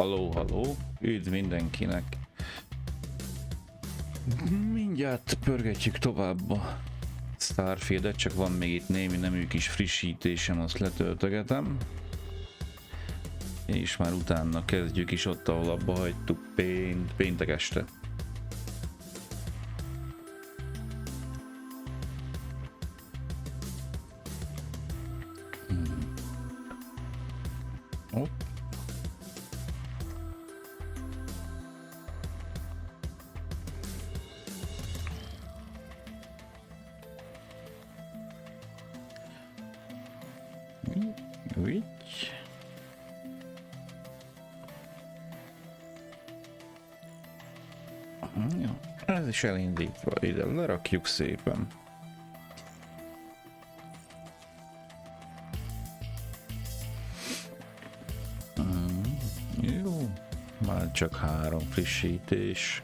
Halló, üdv mindenkinek! Mindjárt pörgetjük tovább a Starfieldet, csak van még itt némi nemű kis frissítésem, azt letöltögetem. És már utána kezdjük is ott, ahol abba hagytuk péntek este. Hopp. Úgy. Ja, ez is elindítva, ide lerakjuk szépen. Jó, már csak 3 frissítés.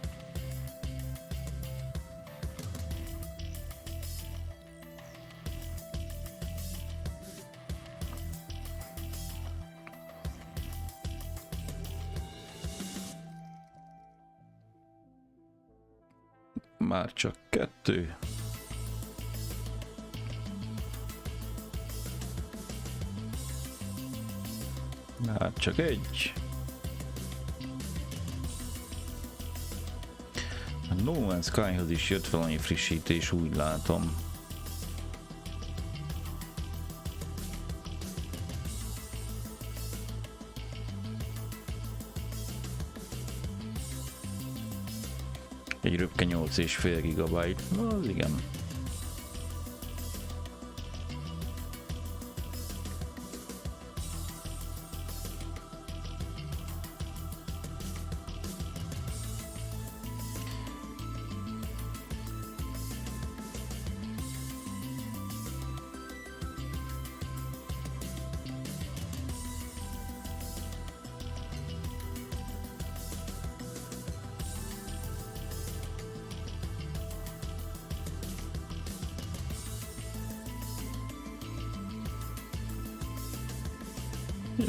Már csak 2. Már csak 1. A No Man's Skyhoz is jött valami frissítés, úgy látom. Egy röpke 8,5 gigabyte, az igen.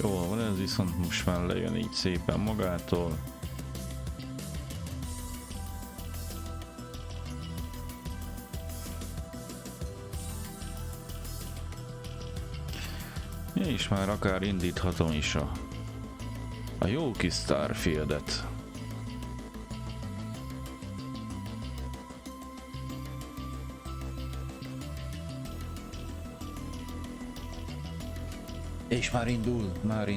Jól van, ez viszont most már lejön így szépen magától. És már akár indíthatom is a jó kis Starfieldet. És már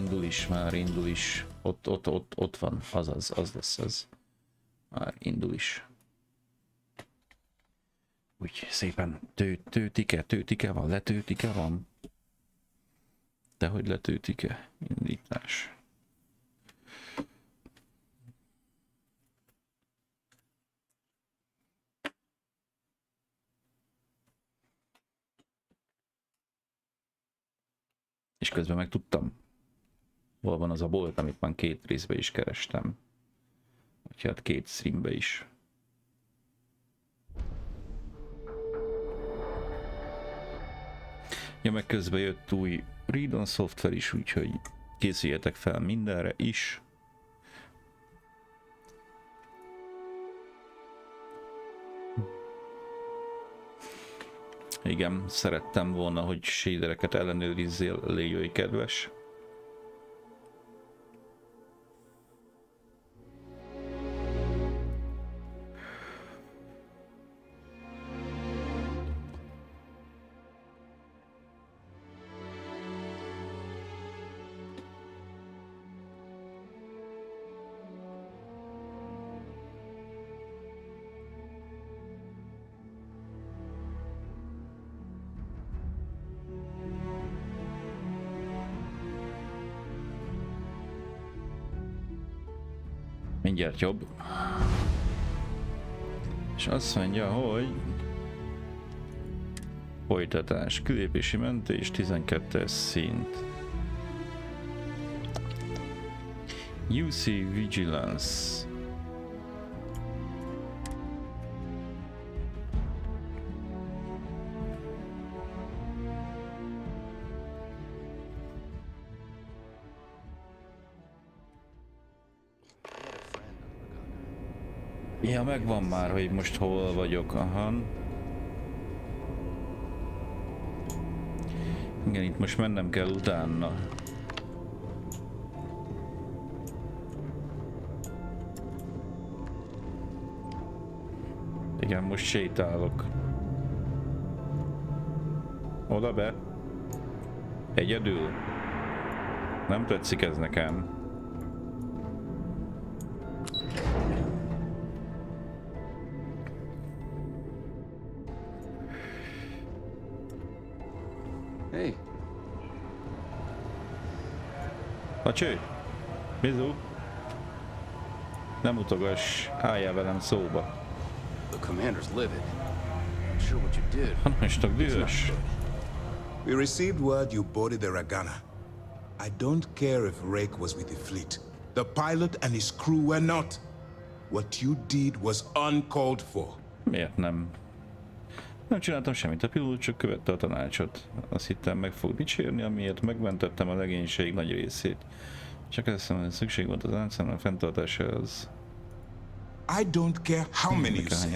indul is. Ott van, az lesz ez. Már indul is. Úgy szépen tőtike van, letőtike van. De hogy letőtike? Indítás. És közben meg tudtam, hol van az a bolt, amit már 2 részbe is kerestem. Úgyhogy hát 2 streambe is. Ja, meg közben jött új read-on szoftver is, úgyhogy készüljetek fel mindenre is. Igen, szerettem volna, hogy shadereket ellenőrizzél, légy kedves. Mindjárt jobb. És azt mondja, hogy folytatás, kilépési mentés, 12-es szint. UC Vigilance. Ja, megvan már, hogy most hol vagyok, aha. Igen, itt most mennem kell utána. Igen, most sétálok. Oda be. Egyedül. Nem tetszik ez nekem. Hey. Acső! Bizu! Nem utogass, álljál velem szóba. The commander's livid. I'm sure what you did. Hanastak dühös. We received word you boarded the Ragana. I don't care if Rake was with the fleet. The pilot and his crew were not. What you did was uncalled for. Miért nem? Nem csináltam semmit, a pilóta csak követte a tanácsot. Azt hittem meg fog dicsérni, amiért megmentettem a legénység nagy részét. Csak azt hiszem, hogy szükség volt az áncámnak fenntartásához. I don't care how many you say.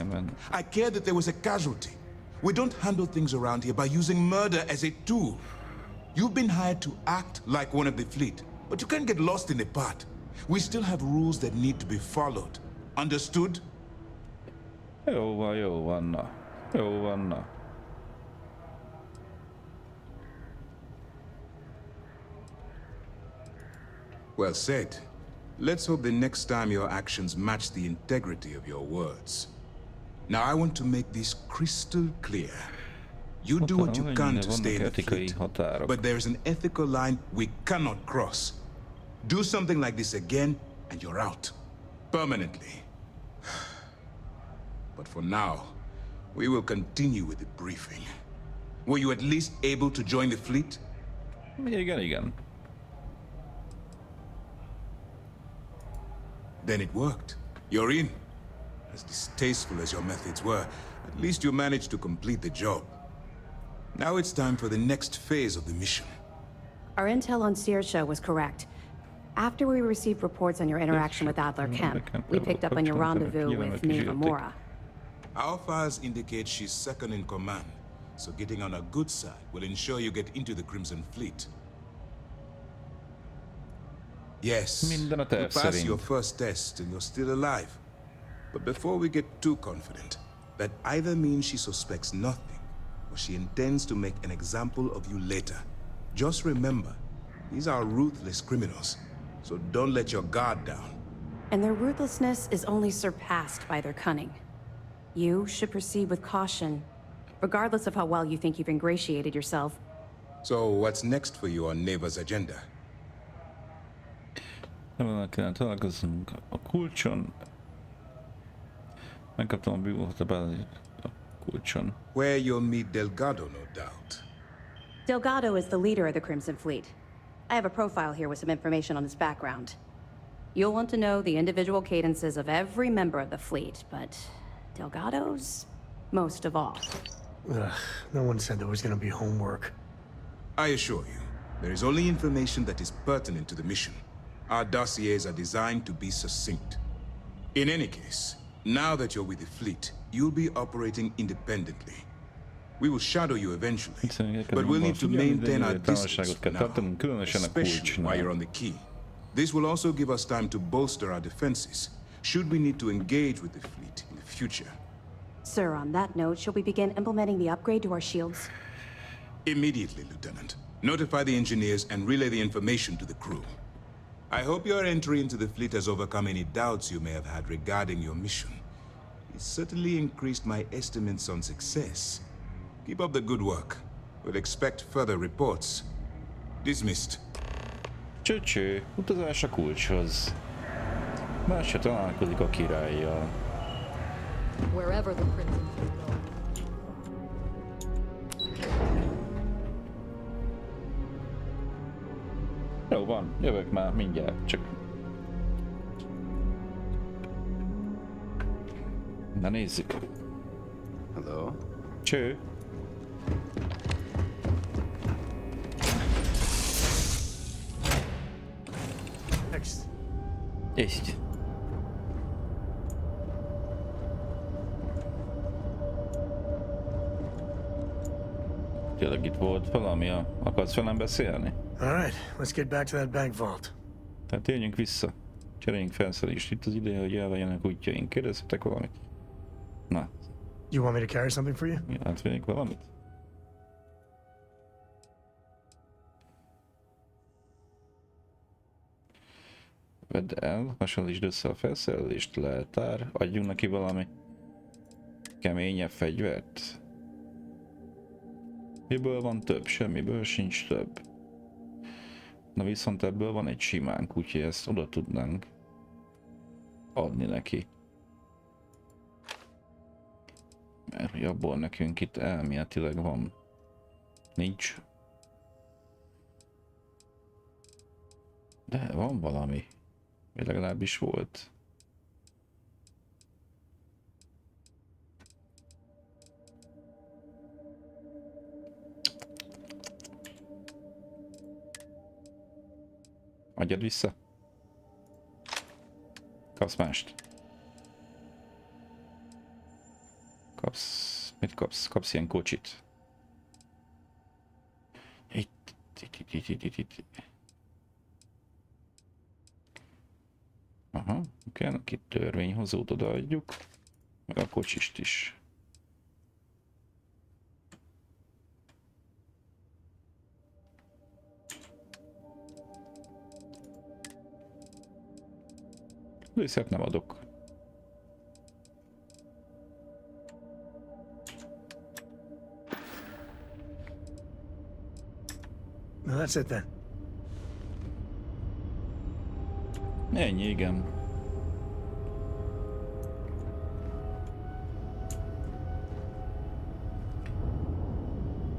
I care that there was a casualty. We don't handle things around here by using murder as a tool. You've been hired to act like one of the fleet, but you can't get lost in the part. We still have rules that need to be followed. Understood? Jó van, na. Jó van, na. Well said. Let's hope the next time your actions match the integrity of your words. Now I want to make this crystal clear. You do what you can to stay in the fleet, but there's an ethical line we cannot cross. Do something like this again, and you're out. Permanently. But for now, we will continue with the briefing. Were you at least able to join the fleet? Igen. Then it worked. You're in. As distasteful as your methods were, at least you managed to complete the job. Now it's time for the next phase of the mission. Our intel on Searsha was correct. After we received reports on your interaction with Adler Kemp, we picked up on your rendezvous with Neva Mora. Our files indicate she's second in command, so getting on a good side will ensure you get into the Crimson Fleet. Yes, you passed your first test and you're still alive. But before we get too confident, that either means she suspects nothing, or she intends to make an example of you later. Just remember, these are ruthless criminals, so don't let your guard down. And their ruthlessness is only surpassed by their cunning. You should proceed with caution, regardless of how well you think you've ingratiated yourself. So what's next for you on Neva's agenda? Nem találkozunk a kulcson. Megkaptam a bűvót a kulcson. Where you'll meet Delgado, no doubt. Delgado is the leader of the Crimson Fleet. I have a profile here with some information on his background. You'll want to know the individual cadences of every member of the fleet, but Delgado's most of all. Ugh, no one said there was gonna be homework. I assure you, there is only information that is pertinent to the mission. Our dossiers are designed to be succinct. In any case, now that you're with the fleet, you'll be operating independently. We will shadow you eventually, but we'll need to maintain our distance now, especially while you're on the key. This will also give us time to bolster our defenses, should we need to engage with the fleet in the future. Sir, on that note, shall we begin implementing the upgrade to our shields? Immediately, Lieutenant. Notify the engineers and relay the information to the crew. I hope your entry into the fleet has overcome any doubts you may have had regarding your mission. It certainly increased my estimates on success. Keep up the good work. We'll expect further reports. Dismissed. Csöcső, utazás a kulcshoz. Más se találkozik a királlyal. Wherever the Crimson Fleet go. Jó van, jövök már mindjárt, csak... Na nézzük. Hello? Cső. Next. Echt. Tényleg itt volt valami, akarsz velem beszélni? All right, let's get back to that bank vault. Tehát térjünk vissza. Cseréljünk felszerelést. Itt az ideje, hogy elvegyenek útjaink. Kérdezhetek valamit? Na, You want me to carry something for you? átvennék valamit? Vedd el, hasonlítsd össze a felszerelést, leltár, adjunk neki valami keményebb fegyvert. Miből van több? Semmiből sincs több. Na viszont ebből van egy simánk, úgyhogy ezt oda tudnánk adni neki. Mert hogy abból nekünk itt elméletileg van. Nincs. De van valami. Vagy legalábbis volt. Adjad vissza. Kapsz mást. Kapsz... Mit kapsz? Kapsz ilyen kocsit. Itt. Aha, kell neki törvényhozót odaadjuk. Meg a kocsist is. Lőszert nem adok. No, that's it then. Ennyi, igen.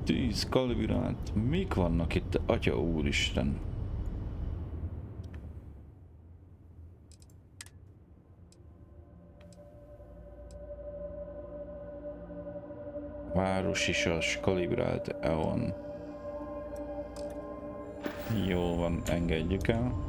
Tíz kalibrát. Mik vannak itt, atya úristen? Városisas, kalibrált EON. Jó van, engedjük el.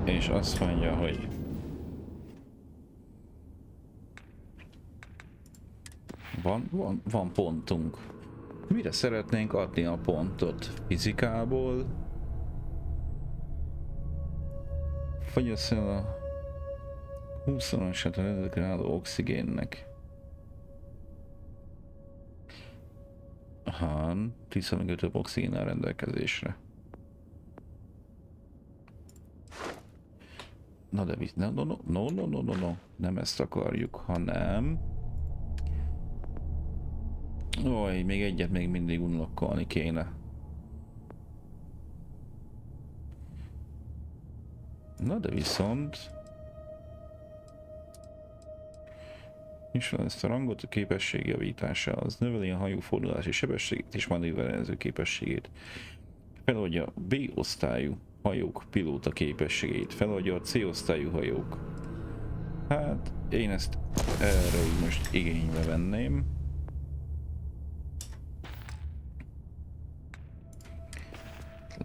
És azt mondja, hogy van pontunk. Mire szeretnénk adni a pontot? Fizikából? Fogyasz el a 20-asat ezekre álló oxigénnek. Aha, 10 több oxigén áll rendelkezésre. Na de no, nem ezt akarjuk, hanem... Oj, még egyet még mindig unlockolni kéne. Na de viszont... És ezt a rangot a képesség javítása, az növeli a hajó fordulási sebességét és manőverező képességét. Feloldja a B-osztályú hajók pilóta képességét, feloldja a C-osztályú hajók. Hát én ezt erre így most igénybe venném.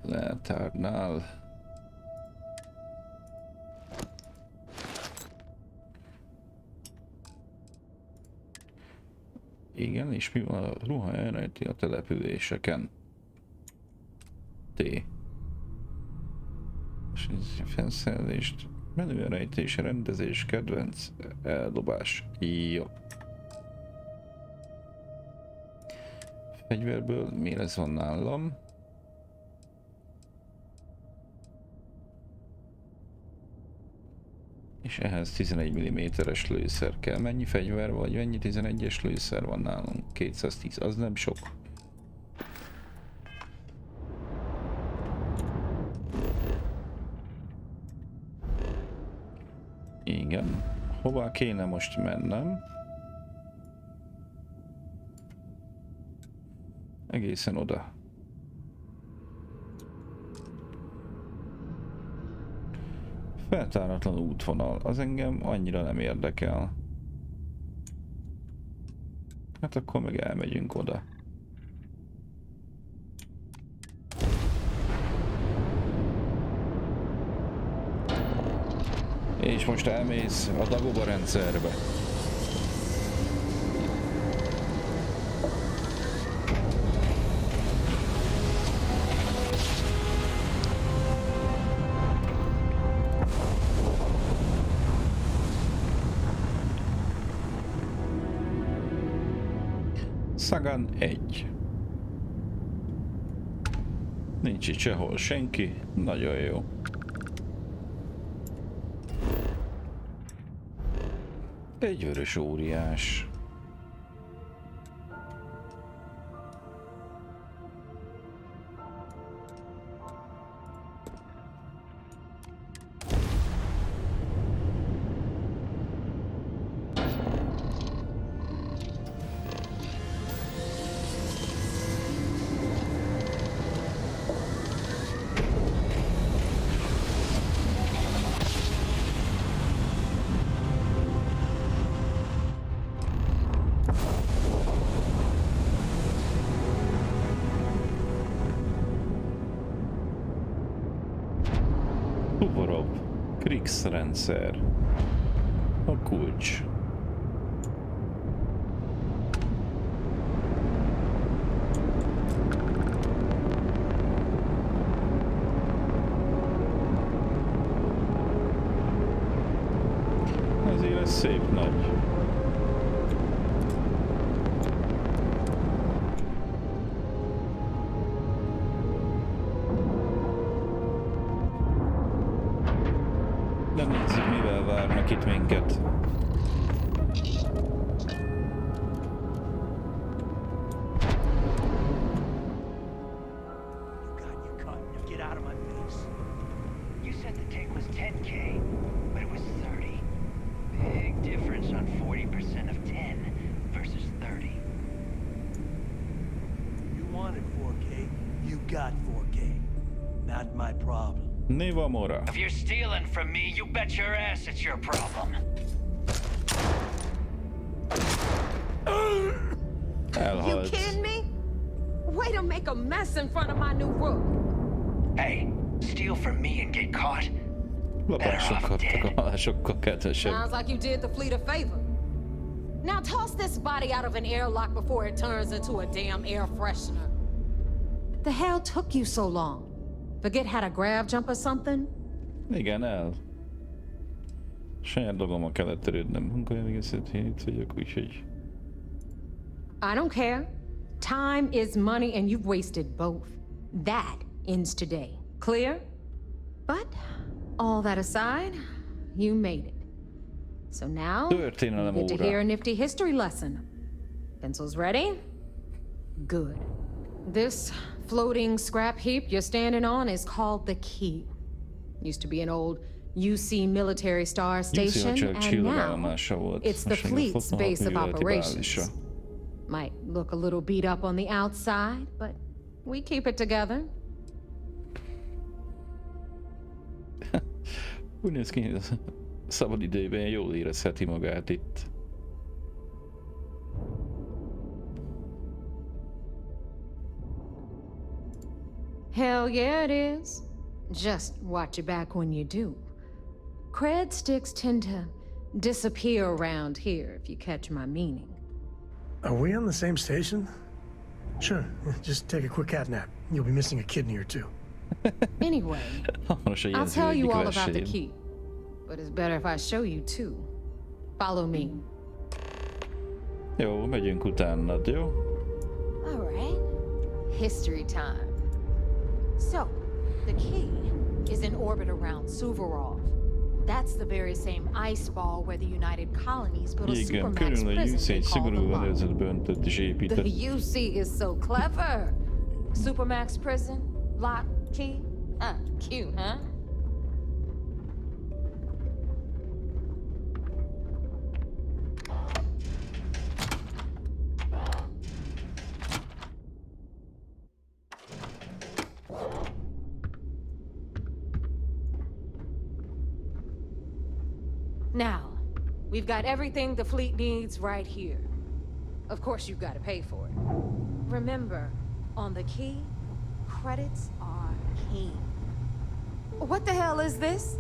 Leltárnál. Igen, és mi van? A ruha elrejti a településeken. T. Felszerelést, menüelrejtés, rendezés, kedvenc, eldobás. Jó. Fegyverből mi ez van nálam? És ehhez 11 mm-es lőszer kell. Mennyi fegyver vagy mennyi 11-es lőszer van nálunk? 210, az nem sok. Igen. Hová kéne most mennem? Egészen oda. Feltáratlan útvonal, az engem annyira nem érdekel. Hát akkor meg elmegyünk oda. És most elmész a Dagoba rendszerbe. Szagan 1. Nincs itt sehol senki, nagyon jó. Egy vörös óriás. Suvorov, Krix rendszer. A kulcs. Azért ez szép nagy. Nem nézzük, mivel várnak itt minket. Néva mora. If you're stealing from me, you bet your ass it's your problem. You kidding me? Way to make a mess in front of my new roof. Hey, steal from me and get caught. Lapásokat, halásokkal kedvesebb. Sounds like you did the fleet a favor. Now toss this body out of an airlock before it turns into a damn air freshener. The hell took you so long? Forget how to grab jump or something? Igen, el. Saját dolgommal kellett törődnöm. Munkája még itt vagyok, úgyhogy... I don't care. Time is money and you've wasted both. That ends today. Clear? But, all that aside, you made it. So now, you get to hear a nifty history lesson. Pencils ready? Good. This floating scrap heap you're standing on is called the Key. Used to be an old UC military star station, and now it's the fleet's base of operations. Might look a little beat up on the outside, but we keep it together. Úgy néz ki, hogy szabad időben jól érezheti magát itt. Hell yeah, it is. Just watch your back when you do. Cred sticks tend to disappear around here, if you catch my meaning. Are we on the same station? Sure, just take a quick cat nap. You'll be missing a kidney or two. Anyway, I'll tell you all about the Key. But it's better if I show you too. Follow me. Jó, megyünk utánad, jó? All right. History time. So, the Key is in orbit around Suvorov. That's the very same ice ball where the United Colonies built a supermax prison they call the Lock. The UC is so clever. Supermax prison, lock, key. Cute, huh? Now, we've got everything the fleet needs right here. Of course, you've got to pay for it. Remember, on the key, credits are king. What the hell is this?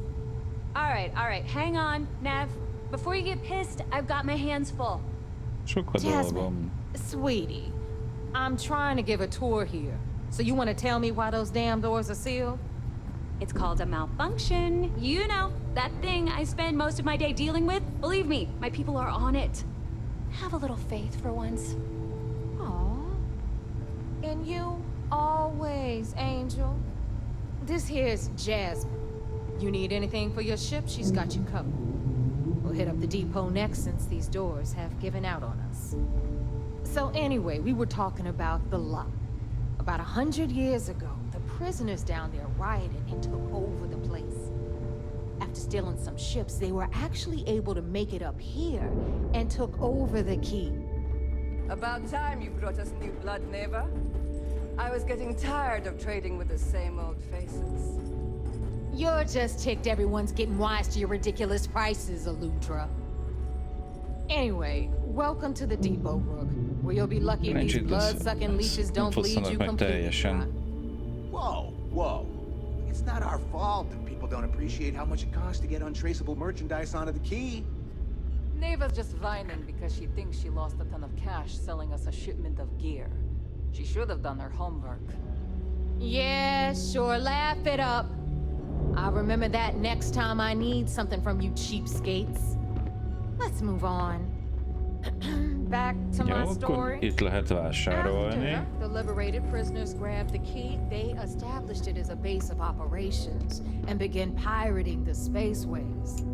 All right, hang on, Nev. Before you get pissed, I've got my hands full. Sok a dolgom. Jasmine, sweetie, I'm trying to give a tour here. So you want to tell me why those damn doors are sealed? It's called a malfunction. You know, that thing I spend most of my day dealing with. Believe me, my people are on it. Have a little faith for once. Aw. And you, always, Angel. This here's Jasmine. You need anything for your ship, she's got you covered. We'll hit up the depot next since these doors have given out on us. So anyway, we were talking about the lot. About 100 years ago, the prisoners down there rioted and took over the place. After stealing some ships, they were actually able to make it up here and took over the key. About time you brought us new blood, Neva. I was getting tired of trading with the same old faces. You're just ticked everyone's getting wise to your ridiculous prices, Aludra. Anyway, welcome to the depot, Rook, where you'll be lucky these blood-sucking leeches don't bleed you completely dry. Whoa. It's not our fault that people don't appreciate how much it costs to get untraceable merchandise onto the key. Neva's just whining because she thinks she lost a ton of cash selling us a shipment of gear. She should have done her homework. Yeah, sure, laugh it up. I'll remember that next time I need something from you cheapskates. Let's move on. Back to my Jó, story. akkor itt lehet vásárolni. After the liberated prisoners grabbed the key, they established it as a base of operations and began pirating the spaceways.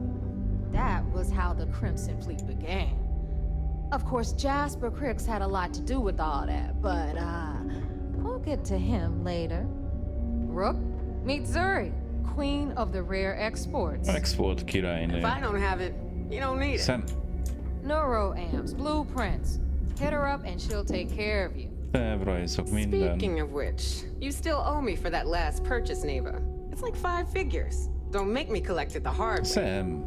That was how the Crimson Fleet began. Of course, Jasper Cricks had a lot to do with all that, but we'll get to him later. Rook, meet Zuri, queen of the rare exports. Export királynő. If I don't have it, you don't need it. Szem... Neuroamps, blueprints. Hit her up and she'll take care of you. Tervrajzok, minden. Speaking of which, you still owe me for that last purchase, Neva. It's like 5 figures. Don't make me collect it the hard way. Szem...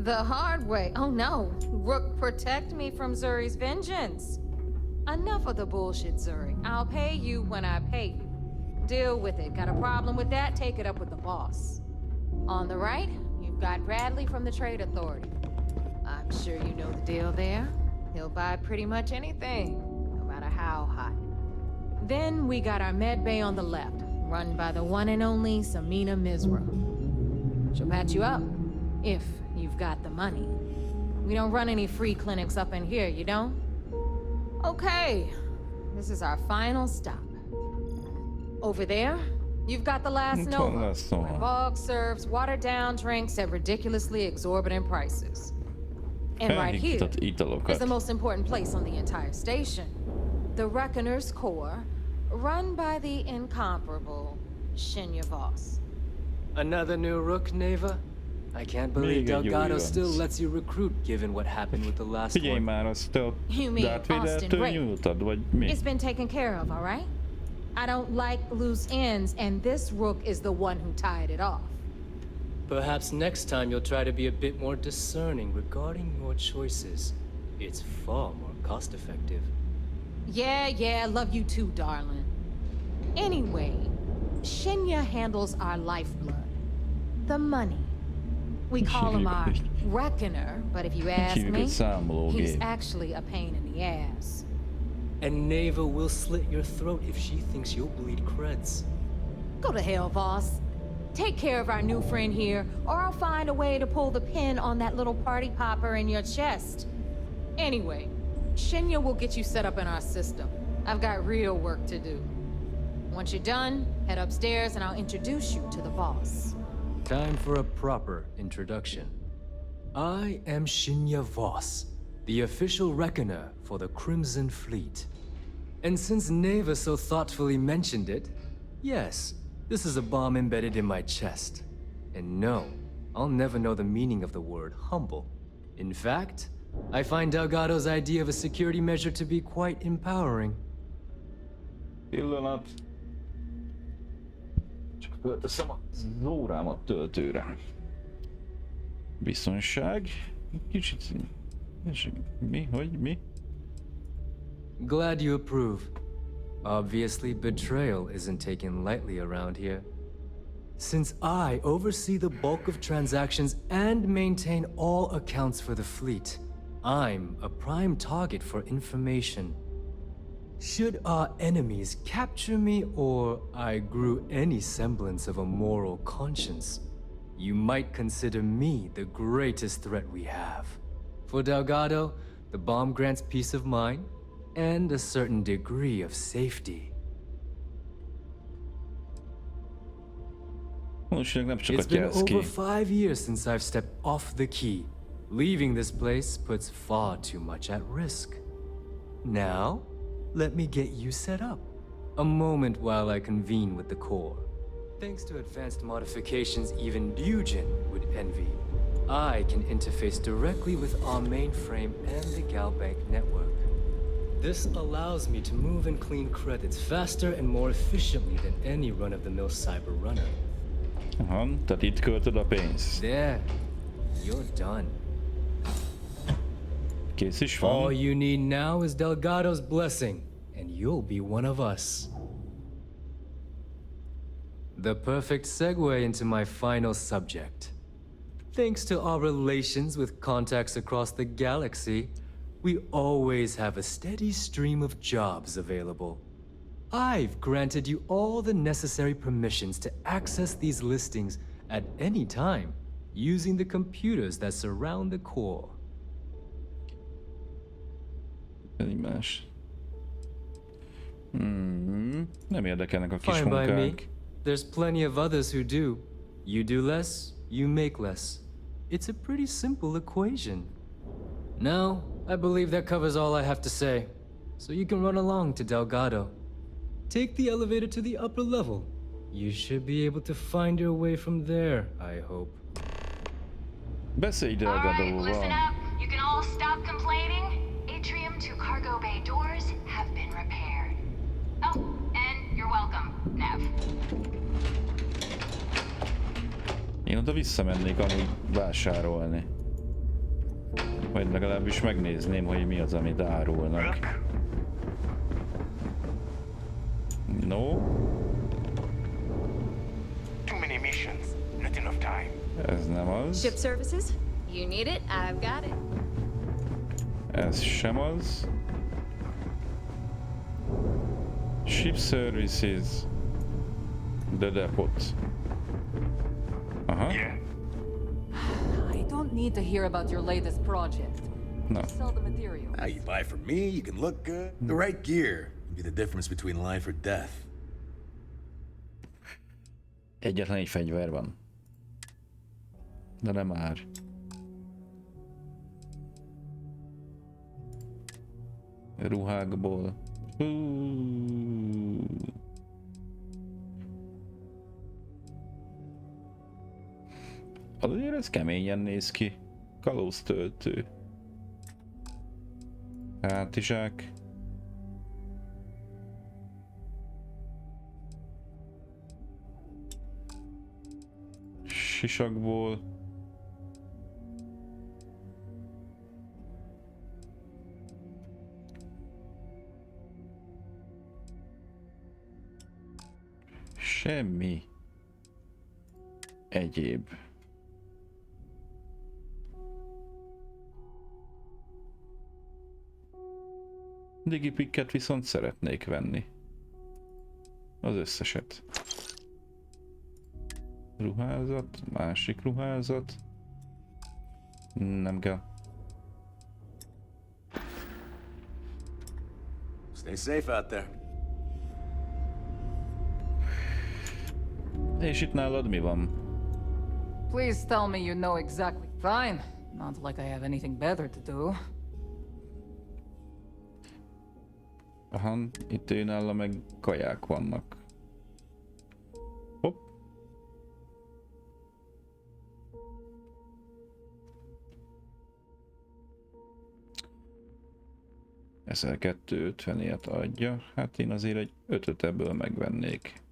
The hard way. Oh no. Rook, protect me from Zuri's vengeance. Enough of the bullshit, Zuri. I'll pay you when I pay you. Deal with it. Got a problem with that? Take it up with the boss. On the right, you've got Bradley from the Trade Authority. I'm sure you know the deal there. He'll buy pretty much anything, no matter how hot. Then we got our med bay on the left, run by the one and only Samina Mizra. She'll patch you up, if you've got the money. We don't run any free clinics up in here, you don't? Okay, this is our final stop. Over there, you've got the last Itt van Nova, Last Nova. where Bog serves watered-down drinks at ridiculously exorbitant prices. And right here Felhigított is italokat. the most important place on the entire station. The Reckoner's Core, run by the incomparable Shinya Voss. Another new Rook, Neva? I can't believe Még egy új Delgado Rons. still lets you recruit given what happened with the last Figyelj one. már, azt a You mean Darth Vader-től Austin Ray? nyújtad, vagy mi? It's been taken care of, all right? I don't like loose ends, and this Rook is the one who tied it off. Perhaps next time you'll try to be a bit more discerning regarding your choices. It's far more cost-effective. Yeah, love you too, darling. Anyway, Shinya handles our lifeblood. The money. We call him our Reckoner, but if you ask Hívjuk me, egy számológép. he's actually a pain in the ass. And Neva will slit your throat if she thinks you'll bleed creds. Go to hell, boss. Take care of our new friend here, or I'll find a way to pull the pin on that little party popper in your chest. Anyway, Shinya will get you set up in our system. I've got real work to do. Once you're done, head upstairs and I'll introduce you to the boss. Time for a proper introduction. I am Shinya Voss, the official reckoner for the Crimson Fleet. And since Neva so thoughtfully mentioned it, yes, this is a bomb embedded in my chest. And no, I'll never know the meaning of the word humble. In fact, I find Delgado's idea of a security measure to be quite empowering. Pillanat. Csak fölteszem az órámat töltőre. Biztonság. Kicsit... Mi? Hogy? Mi? Glad you approve. Obviously, betrayal isn't taken lightly around here. Since I oversee the bulk of transactions and maintain all accounts for the fleet, I'm a prime target for information. Should our enemies capture me or I grew any semblance of a moral conscience, you might consider me the greatest threat we have. For Delgado, the bomb grants peace of mind and a certain degree of safety. It's been over 5 years since I've stepped off the key. Leaving this place puts far too much at risk. Now, let me get you set up. A moment while I convene with the core. Thanks to advanced modifications even Dujin would envy, I can interface directly with our mainframe and the Galbank network. This allows me to move and clean credits faster and more efficiently than any run-of-the-mill cyber runner. Aha, tehát itt költöd a pénzt. There, you're done. Kész is van. All you need now is Delgado's blessing, and you'll be one of us. The perfect segue into my final subject. Thanks to our relations with contacts across the galaxy, we always have a steady stream of jobs available. I've granted you all the necessary permissions to access these listings at any time, using the computers that surround the core. Más. Nem érdekelnek a kis Fine by me. munkák. There's plenty of others who do. You do less, you make less. It's a pretty simple equation. Now, I believe that covers all I have to say. So you can run along to Delgado. Take the elevator to the upper level. You should be able to find your way from there, I hope. Beszélj Alright, listen Delgadóval. up. You can all stop complaining. Atrium to cargo bay doors have been repaired. Oh, and you're welcome, Nev. Én oda visszamennék amúgy vásárolni. Vagy legalábbis megnézném, hogy mi az, amit árulnak. No? Too many missions, not enough time. Ez nem az. Ship services? You need it, I've got it. Ez sem az. Ship services. The depot. Aha. Yeah. I don't need to hear about your latest project. No. Sell the materials. Now you buy from me, you can look good. The right gear will be the difference between life or death. Egyetlen egy fegyver van. De nem ár. Ruhákból. Azért ez keményen néz ki. Kalóztöltő. Hátizsák. Sisakból. Semmi egyéb. Digipikket viszont szeretnék venni. Az összeset. Ruházat, másik ruházat. Nem kell. Stay safe out there. És itt nálad mi van? Please tell me you know exactly. Fine. Not like I have anything better to do. Aha, itt ő nála meg kaják vannak. Hopp. Ezzel 250-ért adja. Hát én azért egy 5-öt ebből megvennék.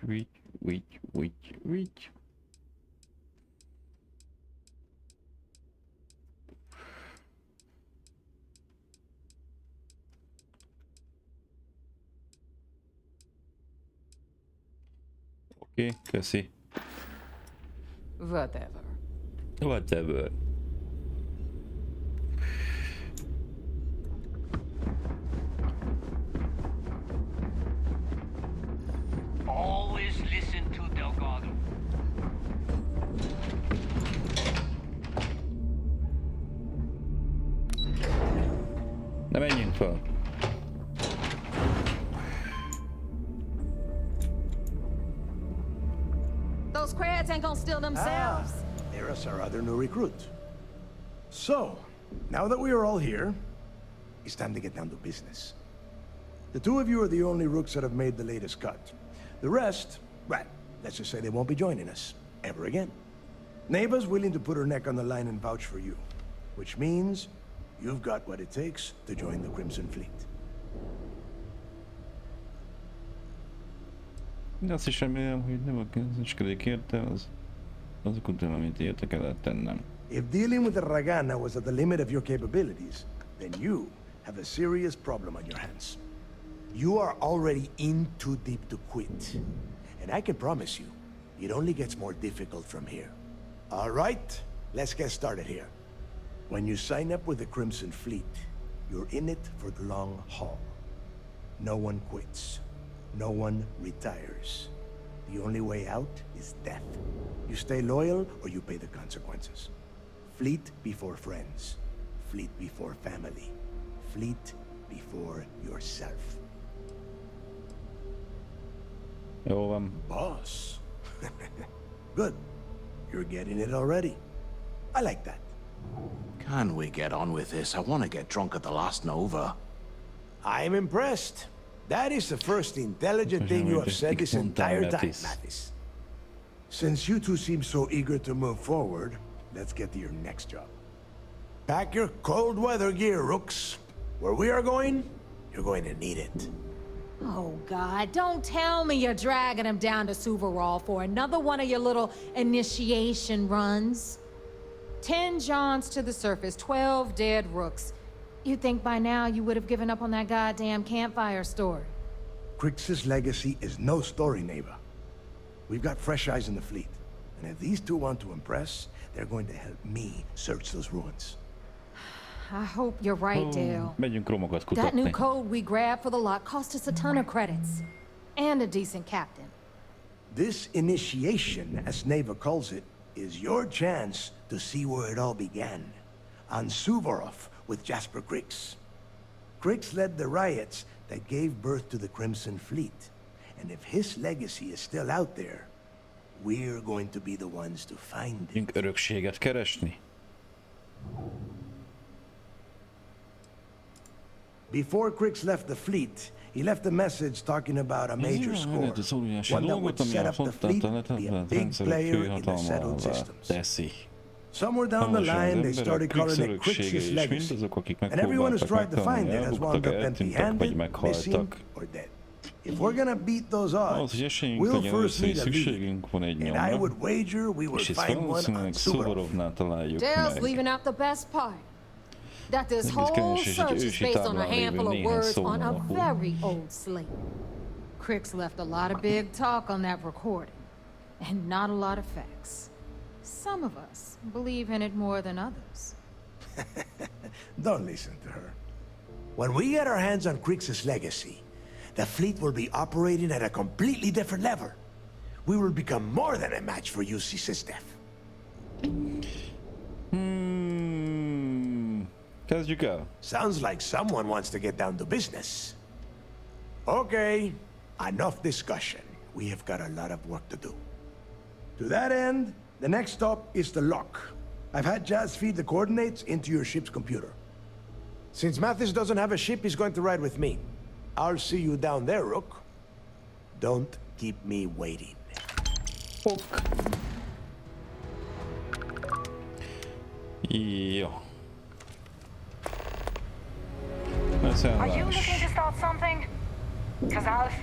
Vigy. Oké, köszi. Whatever. Whatever. Always listen to Delgado. Na menjünk fel. Those crabs ain't gonna steal themselves. There's our other new recruit. So, now that we are all here, it's time to get down to business. The two of you are the only rooks that have made the latest cut. The rest, well, let's just say they won't be joining us ever again. Neva's willing to put her neck on the line and vouch for you, which means you've got what it takes to join the Crimson Fleet. De azt is remélem, hogy nem a közösködik érte, azok után, amit érte kellett tennem. If dealing with the Ragana was at the limit of your capabilities, then you have a serious problem on your hands. You are already in too deep to quit. And I can promise you, it only gets more difficult from here. All right, let's get started here. When you sign up with the Crimson Fleet, you're in it for the long haul. No one quits. No one retires. The only way out is death. You stay loyal or you pay the consequences. Fleet before friends. Fleet before family. Fleet before yourself. Jó van. Boss. Good. You're getting it already. I like that. Can we get on with this? I want to get drunk at the last Nova. I'm impressed. That is the first intelligent thing you have said this entire time, Mathis. Since you two seem so eager to move forward, let's get to your next job. Pack your cold weather gear, Rooks. Where we are going, you're going to need it. Oh, God, don't tell me you're dragging him down to Suvarol for another one of your little initiation runs. 10 Johns to the surface, 12 dead Rooks. You'd think by now you would have given up on that goddamn campfire story. Crix's legacy is no story, Neva. We've got fresh eyes in the fleet. And if these two want to impress, they're going to help me search those ruins. I hope you're right, Dale. Megyünk romokat kutatni. That new code we grabbed for the lot cost us a ton of credits. And a decent captain. This initiation, as Neva calls it, is your chance to see where it all began. On Suvorov with Jasper Crix. Crix led the riots that gave birth to the Crimson Fleet. And if his legacy is still out there, we're going to be the ones to find it. Megyünk örökséget keresni. Before Crix left the fleet, he left a message talking about a major score. One that would set up the fleet, be a big player in the settled systems. Somewhere down the line, they started calling it Crix's legacy. And everyone who's tried to find it has wound up empty-handed, missing, or dead. If we're gonna beat those odds, we'll first need a lead. And I would wager we will find one on Suvorov. Dale's leaving out the best part. That this whole search is based on a handful of words on a very old slate. Crix left a lot of big talk on that recording, and not a lot of facts. Some of us believe in it more than others. Don't listen to her. When we get our hands on Crix's legacy, the fleet will be operating at a completely different level. We will become more than a match for UC Systef. Kezdjük el. Sounds like someone wants to get down to business. Okay, enough discussion. We have got a lot of work to do. To that end, the next stop is the lock. I've had Jazz feed the coordinates into your ship's computer. Since Mathis doesn't have a ship, he's going to ride with me. I'll see you down there, Rook. Don't keep me waiting. Ok. Jó. Are you looking to start something? 'Cause I've...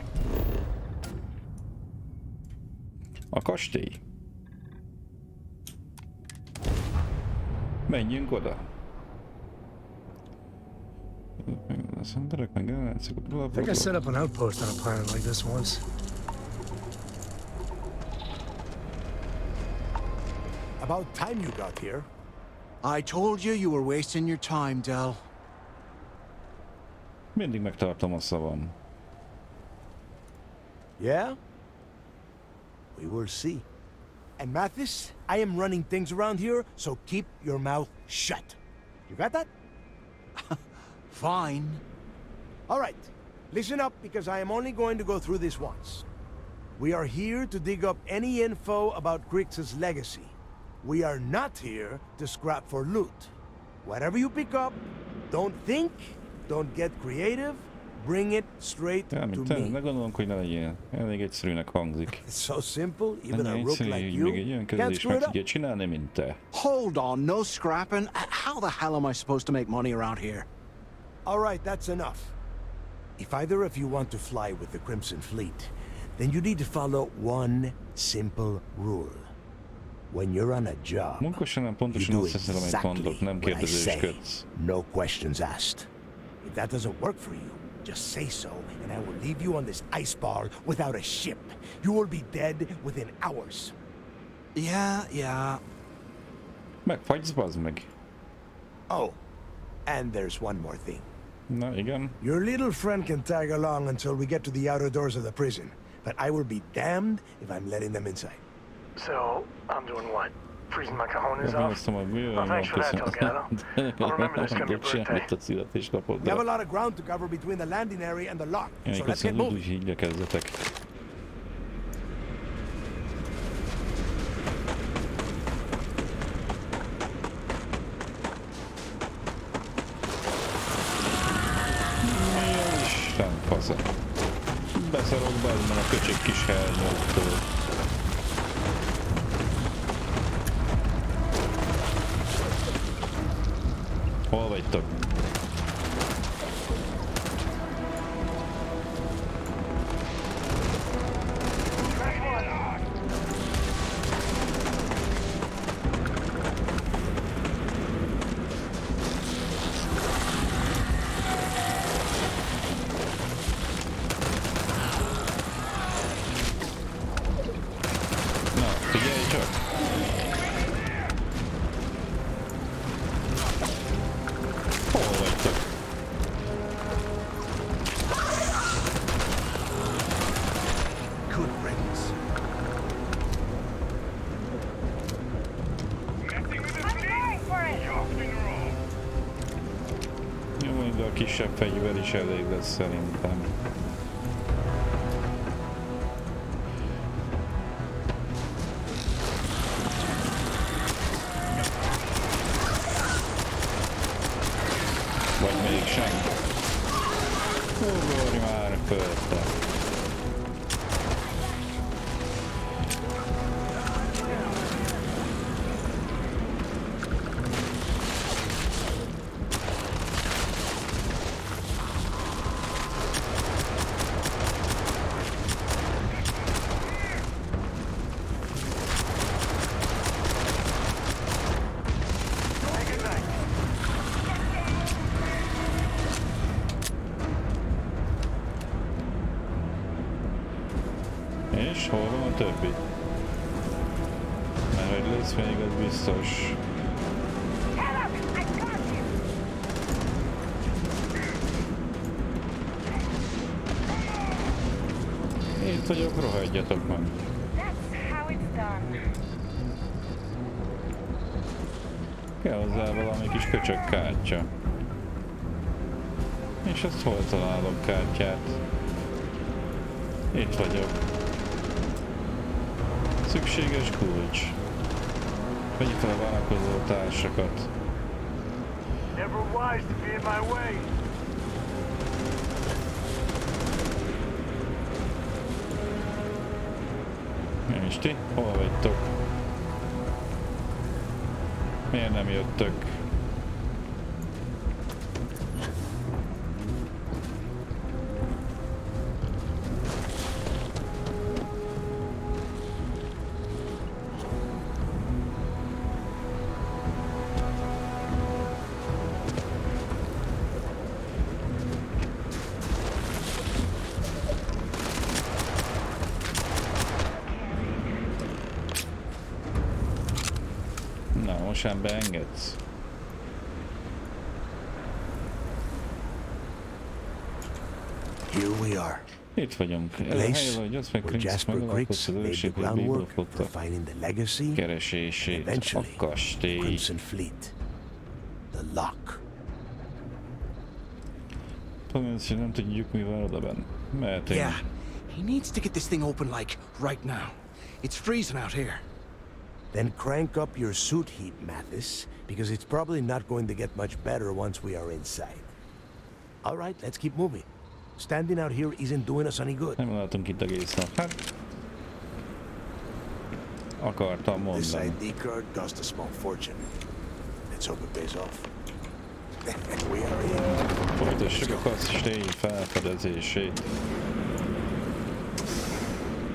A kastély. Menjünk oda. I think I set up an outpost on a planet like this once. About time you got here. I told you you were wasting your time, Del. Mindig megtartom a szavam. Yeah? We will see. And Mathis, I am running things around here, so keep your mouth shut. You got that? Fine. All right. Listen up, because I am only going to go through this once. We are here to dig up any info about Grix's legacy. We are not here to scrap for loot. Whatever you pick up, don't think, don't get creative, bring it straight to me. Ne gondolunk, hogy ne legyél. Elég egyszerűnek hangzik. It's so simple, even a Ennyi rook egyszerű, like hogy you még egy olyan can't kezelést screw meg it up. tudja csinálni, mint te. Hold on, no scrapping. How the hell am I supposed to make money around here? All right, that's enough. If either of you want to fly with the Crimson Fleet, then you need to follow one simple rule. When you're on a job, Munkosan nem pontosan you do azt hiszem, amit exactly mondok, nem what I say. kérdezősködsz. No questions asked. If that doesn't work for you, just say so, and I will leave you on this ice bar without a ship. You will be dead within hours. Yeah. Megfagysz, bazd meg. Oh, and there's one more thing. Na, igen. Your little friend can tag along until we get to the outer doors of the prison, but I will be damned if I'm letting them inside. So, I'm doing what? Freezing my cojones off? Well, Thanks for that, Delgado. I'll remember this come your birthday. We have a lot of ground to cover between the landing area and the lock, so let's get moving. Így igyekezzetek. Isten fasza. Beszarok be ezben a köcsög kis hernyóktól. Hol vagytok? Na, figyelj csak! Hol vagytok? Good riddance. Jó, de a kisebb fegyver is elég lesz szerintem. Vagy mégsem. Ugorj már fölte. És hol van a többi? Mert hogy lesz még, az biztos. Itt vagyok, rohadjatok meg. Kell hozzá valami kis köcsög kártya. És azt hol találok kártyát? Itt vagyok. Szükséges kulcs. Vegyük fel a vállalkozó társakat. Never wise to be in my way. És ti? Hol vagytok? Miért nem jöttök? most sem beengedsz. Here we are. Itt vagyunk. Ez a Place hely, hogy azt meg where Krix Jasper Griggs megalapozta az laid the őrség, hogy groundwork for végigfogta finding the legacy, keresését, a eventually the kastély. Crimson Fleet. The Lock. Pont, hogy nem tudjuk, mi van oda benn. Mehetünk. Yeah, he needs to get this thing open, like, right now. It's freezing out here. Then crank up your suit heat, Mathis, because it's probably not going to get much better once we are inside. All right, let's keep moving. Standing out here isn't doing us any good. Nem látunk itt egész nap. Hát... Akartam This mondani. ID card cost a small fortune. Let's hope it pays off. We are in. Folytassuk a kastély felfedezését.